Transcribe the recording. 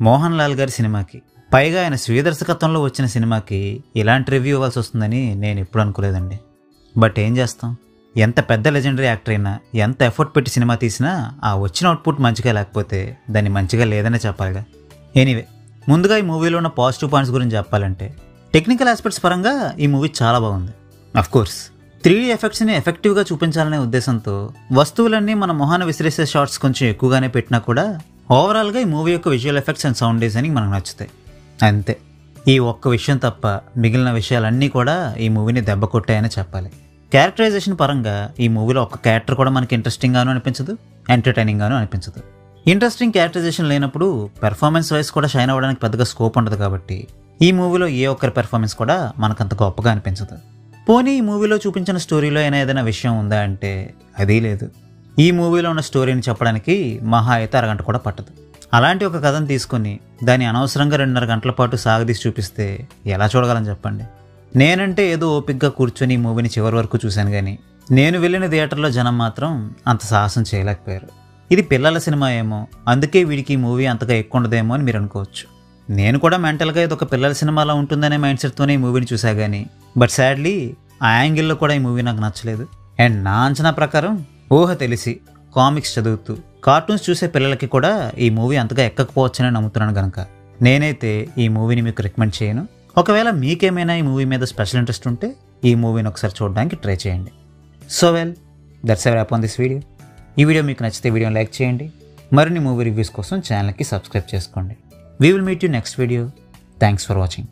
మోహన్ లాల్ గారి సినిమాకి, పైగా ఆయన స్వీయ దర్శకత్వంలో వచ్చిన సినిమాకి ఇలాంటి రివ్యూ ఇవ్వాల్సి వస్తుందని నేను ఎప్పుడు అనుకోలేదండి. బట్ ఏం చేస్తాం, ఎంత పెద్ద లెజెండరీ యాక్టర్ అయినా ఎంత ఎఫర్ట్ పెట్టి సినిమా తీసినా ఆ వచ్చిన అవుట్పుట్ మంచిగా లేకపోతే దాన్ని మంచిగా లేదనే చెప్పాలిగా. ఎనీవే, ముందుగా ఈ మూవీలో ఉన్న పాజిటివ్ పాయింట్స్ గురించి చెప్పాలంటే, టెక్నికల్ ఆస్పెక్ట్స్ పరంగా ఈ మూవీ చాలా బాగుంది. అఫ్కోర్స్ 3D ఎఫెక్ట్స్ని ఎఫెక్టివ్గా చూపించాలనే ఉద్దేశంతో వస్తువులన్నీ మన మొహాన్ని విసిరేసే షార్ట్స్ కొంచెం ఎక్కువగానే పెట్టినా కూడా ఓవరాల్గా ఈ మూవీ యొక్క visual effects and sound designing మనకు నచ్చుతాయి. అంతే, ఈ ఒక్క విషయం తప్ప మిగిలిన విషయాలన్నీ కూడా ఈ మూవీని దెబ్బ కొట్టాయని చెప్పాలి. క్యారెక్టరైజేషన్ పరంగా ఈ మూవీలో ఒక్క క్యారెక్టర్ కూడా మనకి ఇంట్రెస్టింగ్గాను అనిపించదు, ఎంటర్టైనింగ్గాను అనిపించదు. ఇంట్రెస్టింగ్ క్యారెక్టరైజేషన్ లేనప్పుడు పెర్ఫార్మెన్స్ వైజ్ కూడా షైన్ అవ్వడానికి పెద్దగా స్కోప్ ఉండదు కాబట్టి ఈ మూవీలో ఏ ఒక్కరి పెర్ఫార్మెన్స్ కూడా మనకంత గొప్పగా అనిపించదు. పోనీ ఈ మూవీలో చూపించిన స్టోరీలో అయినా ఏదైనా విషయం ఉందా అంటే అదీ లేదు. ఈ మూవీలో ఉన్న స్టోరీని చెప్పడానికి మహా అయితే అరగంట కూడా పట్టదు. అలాంటి ఒక కథను తీసుకొని దాన్ని అనవసరంగా 2.5 గంటల పాటు సాగదీసి చూపిస్తే ఎలా చూడగలని చెప్పండి. నేనంటే ఏదో ఓపిక్గా కూర్చొని ఈ మూవీని చివరి వరకు చూశాను, కానీ నేను వెళ్ళిన థియేటర్లో జనం మాత్రం అంత సాహసం చేయలేకపోయారు. ఇది పిల్లల సినిమా ఏమో, అందుకే వీడికి ఈ మూవీ అంతగా ఎక్కువ ఉండదేమో అని మీరు అనుకోవచ్చు. నేను కూడా మెంటల్గా ఇది ఒక పిల్లల సినిమాలా ఉంటుందనే మైండ్ సెట్తోనే ఈ మూవీని చూసా, కానీ బట్ సాడ్లీ ఆ యాంగిల్లో కూడా ఈ మూవీ నాకు నచ్చలేదు. అండ్ నా అంచనా ప్రకారం ఊహ తెలిసి కామిక్స్ చదువుతూ కార్టూన్స్ చూసే పిల్లలకి కూడా ఈ మూవీ అంతగా ఎక్కకపోవచ్చని నమ్ముతున్నాను కనుక నేనైతే ఈ మూవీని మీకు రికమెండ్ చేయను. ఒకవేళ మీకేమైనా ఈ మూవీ మీద స్పెషల్ ఇంట్రెస్ట్ ఉంటే ఈ మూవీని ఒకసారి చూడడానికి ట్రై చేయండి. So well, that's a rap on this video. ఈ వీడియో మీకు నచ్చితే వీడియోని లైక్ చేయండి. మరిన్ని మూవీ రివ్యూస్ కోసం ఛానల్కి సబ్స్క్రైబ్ చేసుకోండి. We will meet you next video. Thanks for watching.